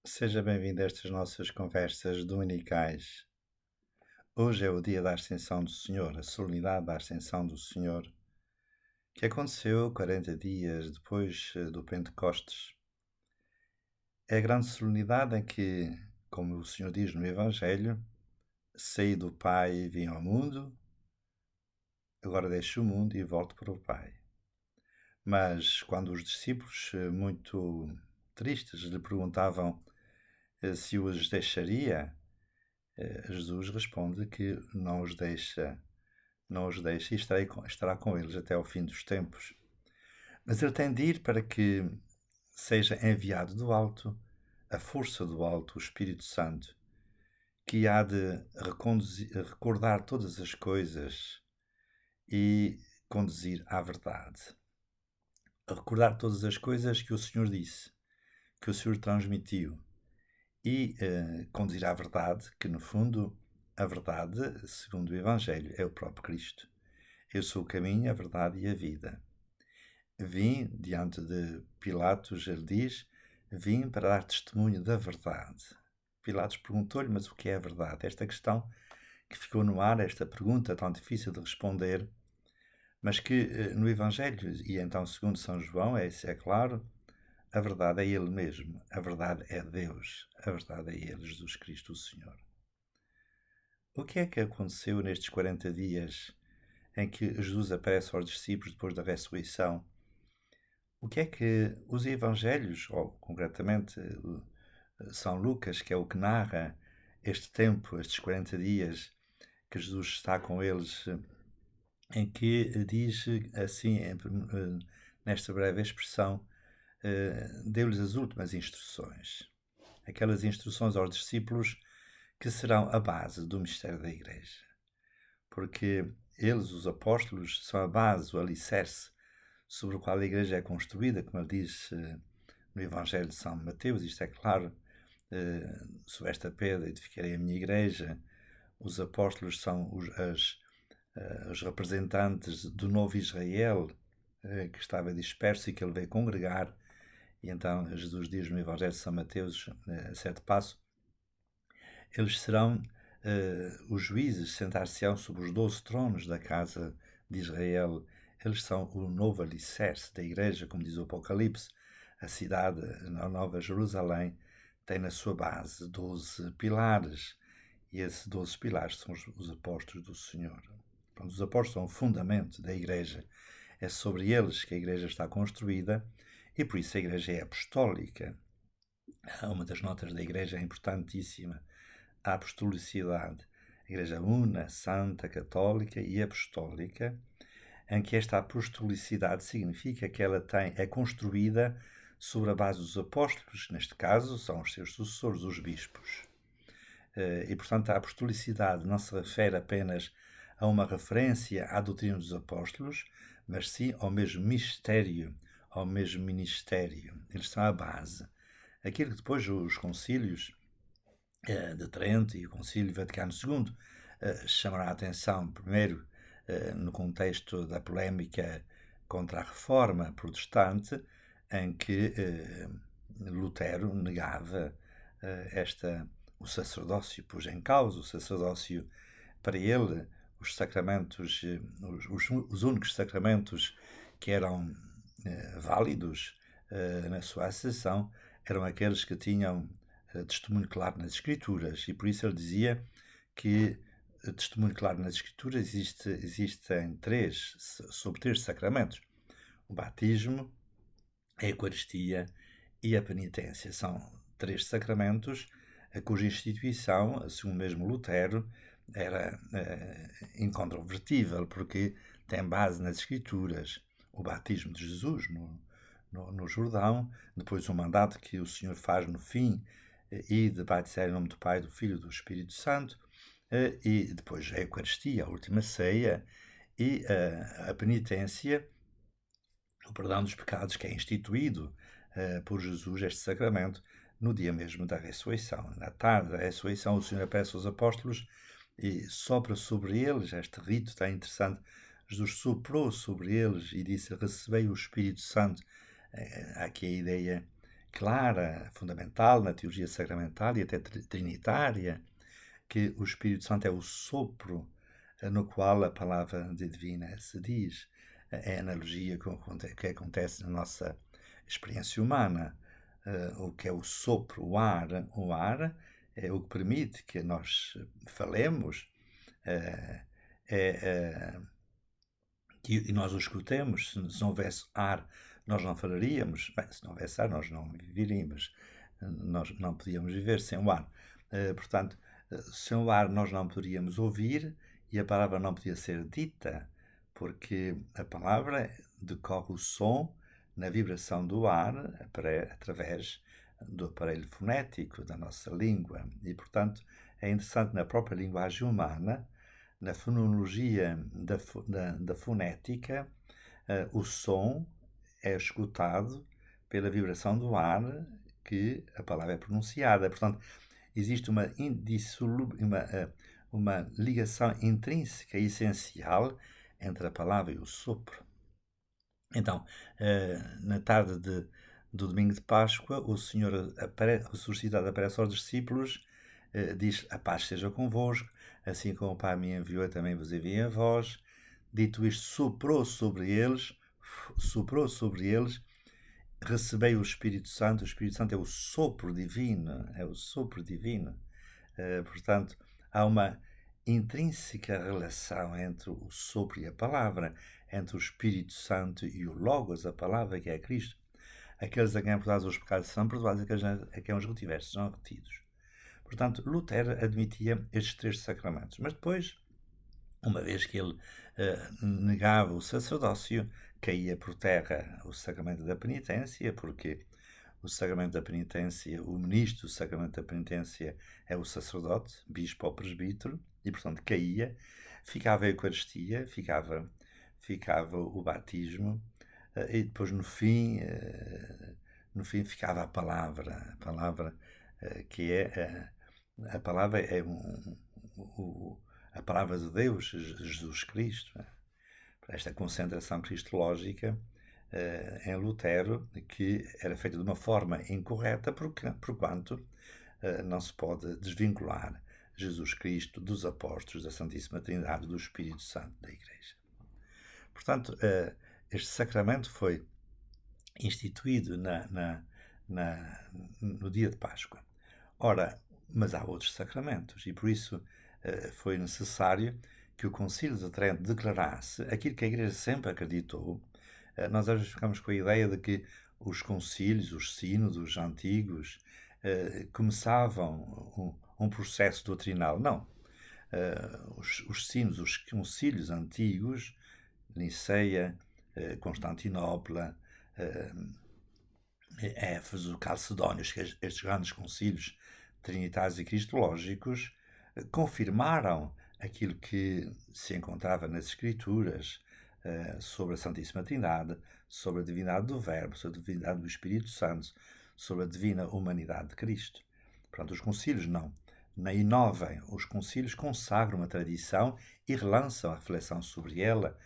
Seja bem-vindo a estas nossas conversas dominicais. Hoje é o dia da Ascensão do Senhor, a solenidade da Ascensão do Senhor, que aconteceu 40 dias depois do Pentecostes. É a grande solenidade em que, como o Senhor diz no Evangelho, saí do Pai e vim ao mundo, agora deixo o mundo e volto para o Pai. Mas quando os discípulos, muito tristes, lhe perguntavam se os deixaria, Jesus responde que não os deixa e estará com eles até ao fim dos tempos. Mas ele tem de ir para que seja enviado do alto, a força do alto, o Espírito Santo, que há de recordar todas as coisas e conduzir à verdade. Recordar todas as coisas que o Senhor disse, que o Senhor transmitiu, e conduzir à verdade, que no fundo a verdade, segundo o Evangelho, é o próprio Cristo. Eu sou o caminho, a verdade e a vida. Vim diante de Pilatos, ele diz, vim para dar testemunho da verdade. Pilatos perguntou-lhe, mas o que é a verdade? Esta questão que ficou no ar, esta pergunta tão difícil de responder, mas que no Evangelho, e então segundo São João, é claro, a verdade é Ele mesmo, a verdade é Deus, a verdade é Ele, Jesus Cristo, o Senhor. O que é que aconteceu nestes 40 dias em que Jesus aparece aos discípulos depois da ressurreição? O que é que os Evangelhos, ou concretamente São Lucas, que é o que narra este tempo, estes 40 dias que Jesus está com eles, em que diz assim, nesta breve expressão, deu-lhes as últimas instruções. Aquelas instruções aos discípulos que serão a base do mistério da Igreja. Porque eles, os apóstolos, são a base, o alicerce sobre o qual a Igreja é construída, como ele diz no Evangelho de São Mateus. Isto é claro, sobre esta pedra edificarei a minha Igreja. Os apóstolos são os representantes do novo Israel, que estava disperso e que ele veio congregar. E então Jesus diz no Evangelho de São Mateus, a certo passo, eles serão os juízes, sentar-se-ão sobre os 12 tronos da casa de Israel. Eles são o novo alicerce da Igreja, como diz o Apocalipse. A cidade, a Nova Jerusalém, tem na sua base 12 pilares, e esses 12 pilares são os apóstolos do Senhor. Portanto, os apóstolos são o fundamento da Igreja. É sobre eles que a Igreja está construída, e por isso a Igreja é apostólica. Uma das notas da Igreja é importantíssima, a apostolicidade. A Igreja una, santa, católica e apostólica, em que esta apostolicidade significa que ela é construída sobre a base dos apóstolos, neste caso são os seus sucessores, os bispos. E, portanto, a apostolicidade não se refere apenas a uma referência à doutrina dos apóstolos, mas sim ao mesmo mistério, ao mesmo ministério. Eles são a base. Aquilo que depois os concílios de Trento e o Concílio Vaticano II chamará a atenção, primeiro, no contexto da polémica contra a reforma protestante, em que Lutero negava o sacerdócio, pôs em causa o sacerdócio. Para ele, os sacramentos, os únicos sacramentos que eram válidos na sua acessão eram aqueles que tinham testemunho claro nas Escrituras, e por isso ele dizia que testemunho claro nas Escrituras existem sobre três sacramentos: o batismo, a Eucaristia e a penitência. São três sacramentos cuja instituição, segundo mesmo Lutero, era incontrovertível, porque tem base nas Escrituras. O batismo de Jesus no Jordão, depois o mandato que o Senhor faz no fim, e de batizar em nome do Pai, do Filho e do Espírito Santo, e depois a Eucaristia, a última ceia, e a penitência, o perdão dos pecados, que é instituído por Jesus, este sacramento, no dia mesmo da ressurreição. Na tarde da ressurreição, o Senhor aparece aos apóstolos e sopra sobre eles. Este rito tão interessante. Jesus soprou sobre eles e disse: recebei o Espírito Santo. Há aqui a ideia clara, fundamental na teologia sacramental e até trinitária, que o Espírito Santo é o sopro no qual a palavra divina se diz. É a analogia que acontece na nossa experiência humana. O que é o sopro, o ar? O ar é o que permite que nós falemos, e nós o escutemos. Se não houvesse ar, nós não falaríamos. Bem, se não houvesse ar, nós não viveríamos. Nós não podíamos viver sem o ar. Portanto, sem o ar nós não poderíamos ouvir e a palavra não podia ser dita, porque a palavra decorre o som na vibração do ar através do aparelho fonético da nossa língua. E, portanto, é interessante na própria linguagem humana, na fonologia da fonética, o som é escutado pela vibração do ar que a palavra é pronunciada. Portanto, existe uma ligação intrínseca e essencial entre a palavra e o sopro. Então, na tarde do domingo de Páscoa, o Senhor ressuscitado aparece aos discípulos, diz: a paz seja convosco, assim como o Pai me enviou, também vos enviei a vós. Dito isto, soprou sobre eles, recebei o Espírito Santo. O Espírito Santo é o sopro divino, portanto, há uma intrínseca relação entre o sopro e a palavra, entre o Espírito Santo e o Logos, a palavra que é Cristo. Aqueles a quem perdoados os pecados são perdoados, aqueles a quem os retiveres são retidos. Portanto, Lutero admitia estes 3 sacramentos, mas depois, uma vez que ele negava o sacerdócio, caía por terra o sacramento da penitência, porque o sacramento da penitência, o ministro do sacramento da penitência é o sacerdote, bispo ou presbítero, e portanto caía, ficava a Eucaristia, ficava o batismo, e depois no fim ficava a palavra que é a palavra é a palavra de Deus, Jesus Cristo. Esta concentração cristológica em Lutero, que era feita de uma forma incorreta, porquanto não se pode desvincular Jesus Cristo dos apóstolos, da Santíssima Trindade, do Espírito Santo da Igreja. Portanto, este sacramento foi instituído no dia de Páscoa. Ora, mas há outros sacramentos e por isso foi necessário que o Concílio de Trento declarasse aquilo que a Igreja sempre acreditou. Nós às vezes ficamos com a ideia de que os concílios, os sínodos antigos, começavam um processo doutrinal. Não. Os sínodos, os concílios antigos, Niceia, Constantinopla, Éfeso, Calcedónio, estes grandes concílios trinitários e cristológicos, confirmaram aquilo que se encontrava nas Escrituras sobre a Santíssima Trindade, sobre a divindade do Verbo, sobre a divindade do Espírito Santo, sobre a divina humanidade de Cristo. Portanto, os concílios não inovam, os concílios consagram uma tradição e relançam a reflexão sobre ela.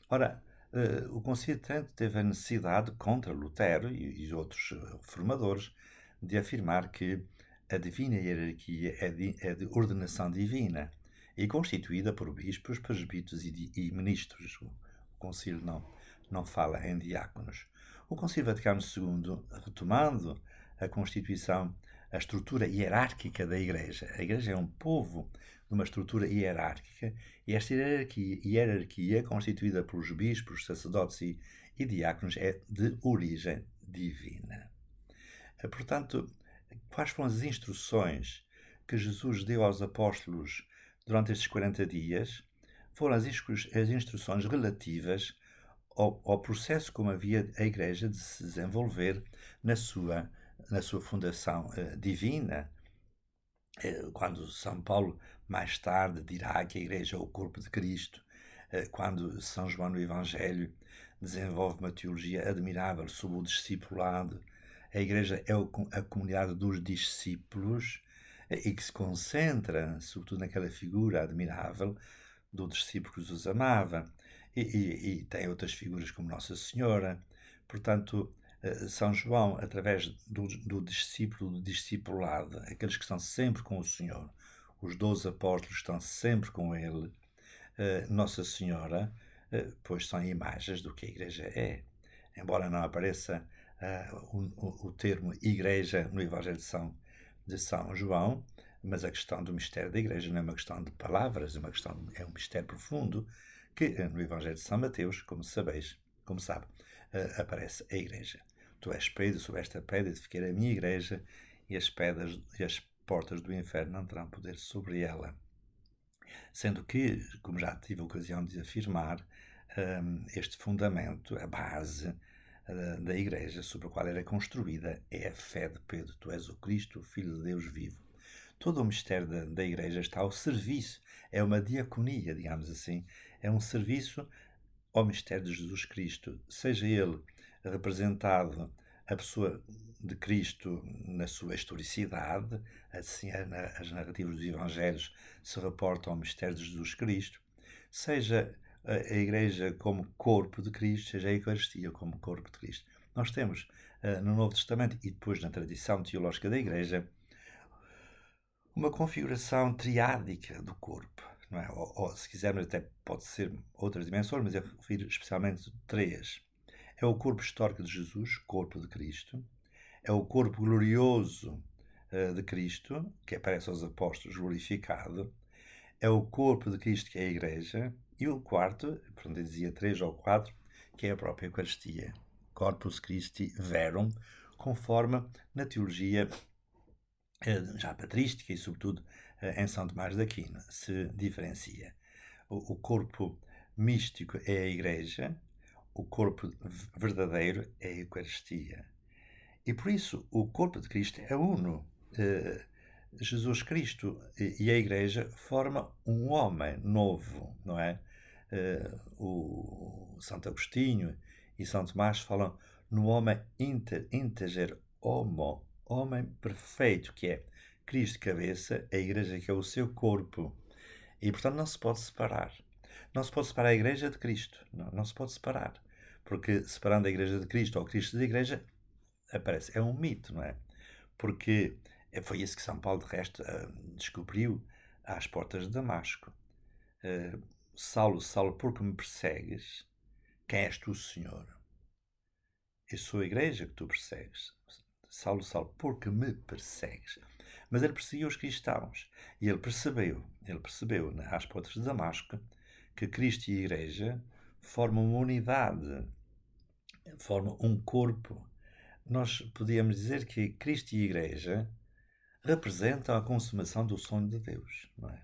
Ora, o Concílio de Trento teve a necessidade, contra Lutero e outros reformadores, de afirmar que a divina hierarquia é de ordenação divina e constituída por bispos, presbíteros e ministros. O Concílio não fala em diáconos. O Concílio Vaticano II, retomando a Constituição, a estrutura hierárquica da Igreja. A Igreja é um povo de uma estrutura hierárquica e esta hierarquia constituída pelos bispos, sacerdotes e diáconos é de origem divina. Portanto, quais foram as instruções que Jesus deu aos apóstolos durante estes 40 dias? Foram as instruções relativas ao processo como havia a Igreja de se desenvolver na sua fundação divina. Quando São Paulo mais tarde dirá que a Igreja é o corpo de Cristo, quando São João no Evangelho desenvolve uma teologia admirável sobre o discipulado, a Igreja é a comunidade dos discípulos e que se concentra sobretudo naquela figura admirável do discípulo que Jesus amava, e tem outras figuras como Nossa Senhora. Portanto, São João, através do discípulo, do discipulado, aqueles que estão sempre com o Senhor, os 12 apóstolos estão sempre com ele, Nossa Senhora, pois são imagens do que a Igreja é. Embora não apareça o termo Igreja no Evangelho de São João, mas a questão do mistério da Igreja não é uma questão de palavras, é um mistério profundo que no Evangelho de São Mateus, como sabeis, como sabe, aparece a Igreja. Tu és Pedro, sobre esta pedra edificarei a minha Igreja e as portas do inferno não terão poder sobre ela. Sendo que, como já tive a ocasião de afirmar, este fundamento, a base da Igreja sobre a qual era construída, é a fé de Pedro. Tu és o Cristo, o Filho de Deus vivo. Todo o mistério da Igreja está ao serviço, é uma diaconia, digamos assim, é um serviço ao mistério de Jesus Cristo, seja ele representado a pessoa de Cristo na sua historicidade, assim as narrativas dos Evangelhos se reportam ao mistério de Jesus Cristo, seja a Igreja como corpo de Cristo, seja a Eucaristia como corpo de Cristo. Nós temos no Novo Testamento e depois na tradição teológica da Igreja uma configuração triádica do corpo. Não é? Ou, se quisermos, até pode ser outras dimensões, mas eu refiro especialmente três. É o corpo histórico de Jesus, corpo de Cristo. É o corpo glorioso de Cristo, que aparece aos apóstolos glorificado. É o corpo de Cristo, que é a Igreja. E o quarto, portanto eu dizia três ou quatro, que é a própria Eucaristia. Corpus Christi Verum, conforme na teologia já patrística e, sobretudo, em São Tomás de Aquino, se diferencia. O corpo místico é a Igreja, o corpo verdadeiro é a Eucaristia. E por isso o corpo de Cristo é uno. Jesus Cristo e a Igreja formam um homem novo, não é? O Santo Agostinho e São Tomás falam no homem integer homo, homem perfeito, que é Cristo cabeça, a Igreja que é o seu corpo. E, portanto, não se pode separar. Não se pode separar a Igreja de Cristo. Não se pode separar. Porque separando a Igreja de Cristo ou Cristo da Igreja, aparece. É um mito, não é? Porque foi isso que São Paulo, de resto, descobriu às portas de Damasco. Saulo, Saulo, por que me persegues? Quem és tu, Senhor? Eu sou a Igreja que tu persegues. Saulo, Saulo, por que me persegues? Mas ele perseguiu os cristãos. E ele percebeu às portas de Damasco, que Cristo e a Igreja formam uma unidade, formam um corpo. Nós podíamos dizer que Cristo e a Igreja representam a consumação do sonho de Deus, não é?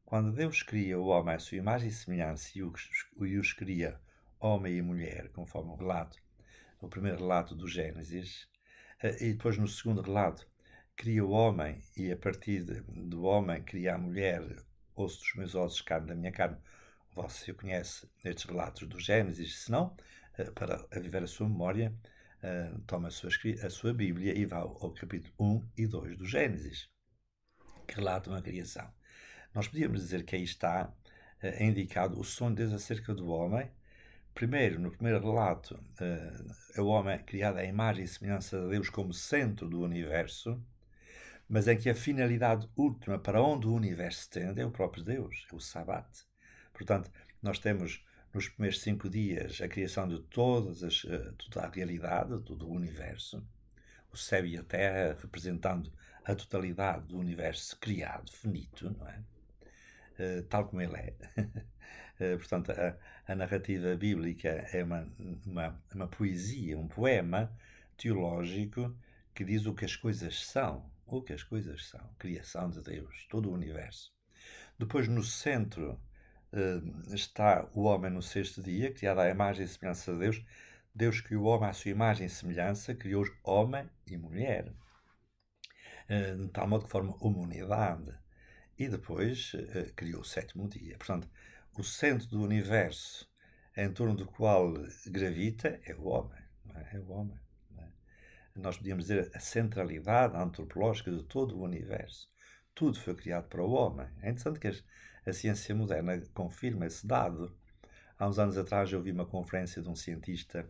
Quando Deus cria o homem à sua imagem e semelhança e os cria homem e mulher, conforme o primeiro relato do Gênesis, e depois no segundo relato cria o homem e a partir do homem cria a mulher, osso dos meus ossos, carne da minha carne. Você conhece estes relatos do Gênesis, se não, para avivar a sua memória, toma a sua Bíblia e vá ao capítulo 1 e 2 do Gênesis, que relatam a criação. Nós podíamos dizer que aí está indicado o sonho de Deus acerca do homem. Primeiro, no primeiro relato, o homem é criado à imagem e semelhança de Deus como centro do universo, mas em que a finalidade última para onde o universo tende é o próprio Deus, é o Sabbat. Portanto, nós temos nos primeiros 5 dias a criação de toda a realidade, todo o universo, o céu e a terra representando a totalidade do universo criado, finito, não é? Tal como ele é. Portanto, a narrativa bíblica é uma poesia, um poema teológico que diz o que as coisas são. O que as coisas são. Criação de Deus, todo o universo. Depois, no centro, está o homem no sexto dia, criado à imagem e semelhança de Deus. Deus criou o homem à sua imagem e semelhança, criou-os homem e mulher. De tal modo que formam uma unidade. E depois criou o sétimo dia. Portanto, o centro do universo em torno do qual gravita é o homem. Não é? É o homem. Não é? Nós podíamos dizer a centralidade antropológica de todo o universo. Tudo foi criado para o homem. É interessante que a ciência moderna confirma esse dado. Há uns anos atrás eu vi uma conferência de um cientista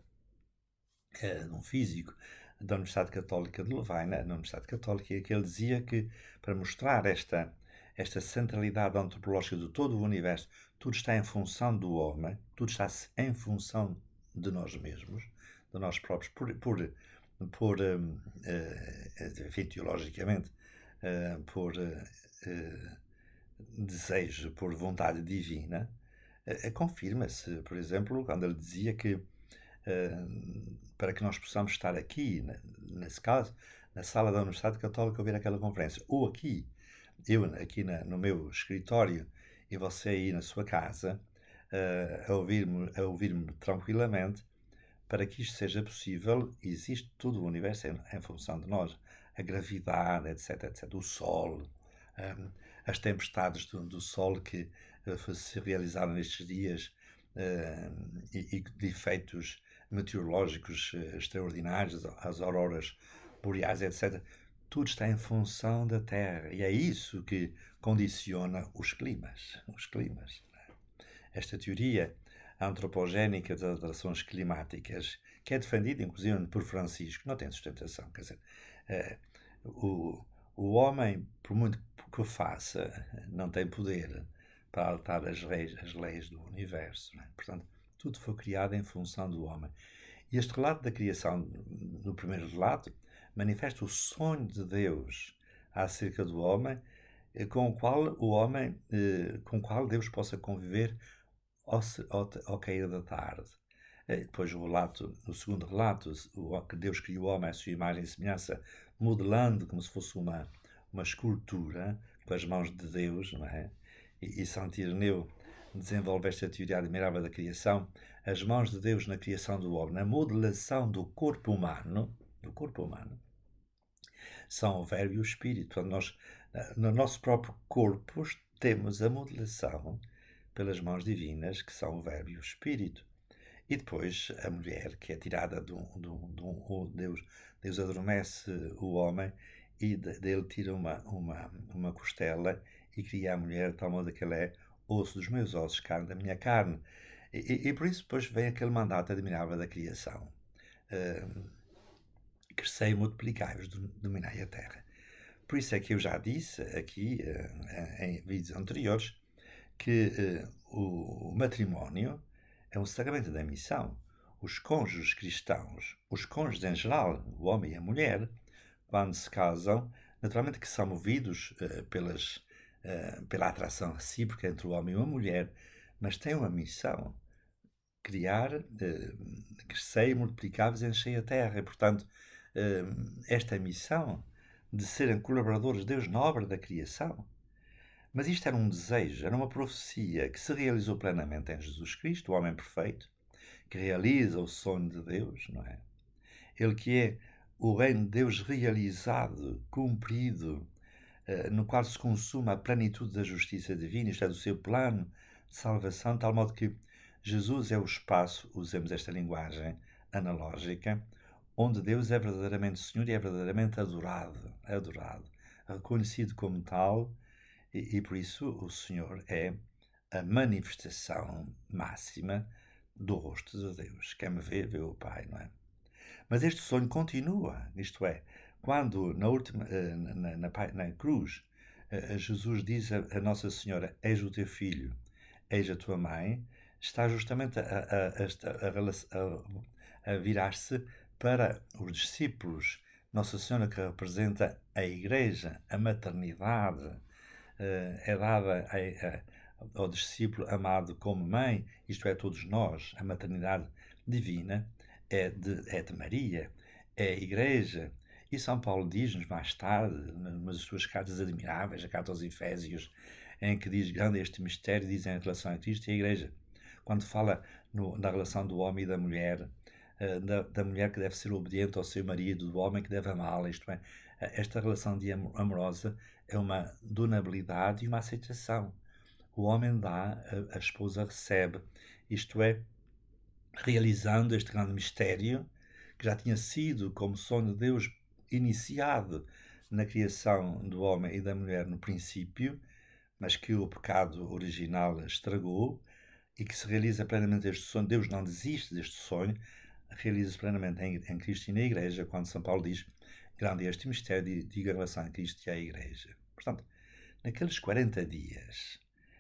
de um físico da Universidade Católica de Lovaina, na Universidade Católica, que ele dizia que, para mostrar esta centralidade antropológica de todo o universo, tudo está em função do homem, tudo está em função de nós mesmos, de nós próprios, enfim, teologicamente, por desejo, por vontade divina, confirma-se, por exemplo, quando ele dizia que para que nós possamos estar aqui, nesse caso, na sala da Universidade Católica, a ouvir aquela conferência, ou aqui, eu aqui no meu escritório e você aí na sua casa, a ouvir-me tranquilamente, para que isto seja possível, existe todo o universo em função de nós. A gravidade, etc, etc. O Sol, as tempestades do Sol que se realizaram nestes dias e de efeitos meteorológicos extraordinários, as auroras boreais, etc. Tudo está em função da Terra e é isso que condiciona os climas. Os climas. Esta teoria antropogénica das alterações climáticas, que é defendida inclusive por Francisco, não tem sustentação. Quer dizer, o homem, por muito que o faça, não tem poder para alterar as leis do universo. Não é? Portanto, tudo foi criado em função do homem. E este relato da criação, no primeiro relato, manifesta o sonho de Deus acerca do homem, com o qual Deus possa conviver ao cair da tarde. Depois o segundo relato, que Deus criou o homem à sua imagem e semelhança, modelando como se fosse uma escultura com as mãos de Deus, não é? E Santo Ireneu desenvolve esta teoria admirável da criação, as mãos de Deus na criação do homem, na modelação do corpo humano, são o Verbo e o Espírito. Portanto, nós, no nosso próprio corpo, temos a modelação pelas mãos divinas, que são o Verbo e o Espírito. E depois a mulher, que é tirada de um Deus adormece o homem e dele tira uma costela e cria a mulher de tal modo que ela é osso dos meus ossos, carne da minha carne. E por isso depois vem aquele mandato admirável da criação. Crescei e multiplicai-vos, dominai a terra. Por isso é que eu já disse aqui, em vídeos anteriores, que o matrimónio é um sacramento da missão. Os cônjuges cristãos, os cônjuges em geral, o homem e a mulher, quando se casam, naturalmente que são movidos pela atração recíproca entre o homem e a mulher, mas têm uma missão: criar, crescer e multiplicar-vos, enchei a terra. E, portanto, esta missão de serem colaboradores de Deus na obra da criação. Mas isto era um desejo, era uma profecia que se realizou plenamente em Jesus Cristo, o homem perfeito, que realiza o sonho de Deus, não é? Ele que é o reino de Deus realizado, cumprido, no qual se consuma a plenitude da justiça divina, isto é, do seu plano de salvação, de tal modo que Jesus é o espaço, usemos esta linguagem analógica, onde Deus é verdadeiramente Senhor e é verdadeiramente adorado, reconhecido como tal, e por isso o Senhor é a manifestação máxima do rosto de Deus. Quem me vê, vê o Pai, não é? Mas este sonho continua, isto é, quando na cruz Jesus diz a Nossa Senhora: eis o teu filho, eis a tua mãe, está justamente a virar-se para os discípulos. Nossa Senhora, que representa a Igreja, a maternidade, é dada ao discípulo amado como mãe, isto é, todos nós, a maternidade divina é de Maria, é a Igreja. E São Paulo diz-nos mais tarde, nas suas cartas admiráveis, a carta aos Efésios, em que diz: grande este mistério, diz em relação a Cristo e a Igreja. Quando fala na relação do homem e da mulher, da mulher que deve ser obediente ao seu marido, do homem que deve amá-la, isto é, esta relação amorosa é uma donabilidade e uma aceitação. O homem dá, a esposa recebe, isto é, realizando este grande mistério que já tinha sido, como sonho de Deus, iniciado na criação do homem e da mulher no princípio, mas que o pecado original estragou, e que se realiza plenamente este sonho. Deus não desiste deste sonho, realiza-se plenamente em Cristo e na Igreja, quando São Paulo diz: grande é este mistério, diga a relação a Cristo e à Igreja. Portanto, naqueles 40 dias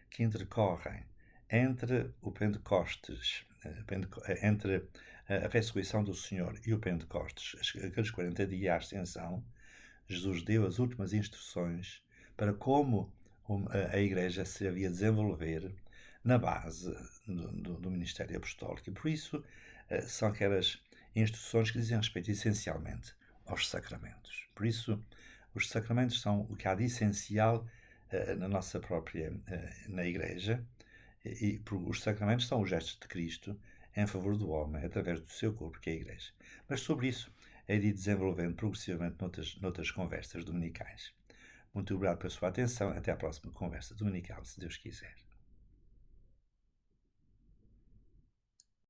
que intercorrem entre o Pentecostes, entre a ressurreição do Senhor e o Pentecostes, aqueles 40 dias, a ascensão, Jesus deu as últimas instruções para como a Igreja se havia de desenvolver na base do ministério apostólico. E por isso são aquelas instruções que dizem respeito essencialmente aos sacramentos. Por isso, os sacramentos são o que há de essencial na nossa própria, na Igreja, e os sacramentos são os gestos de Cristo em favor do homem, através do seu corpo, que é a Igreja. Mas sobre isso é de ir desenvolvendo progressivamente noutras conversas dominicais. Muito obrigado pela sua atenção. Até à próxima conversa dominical, se Deus quiser.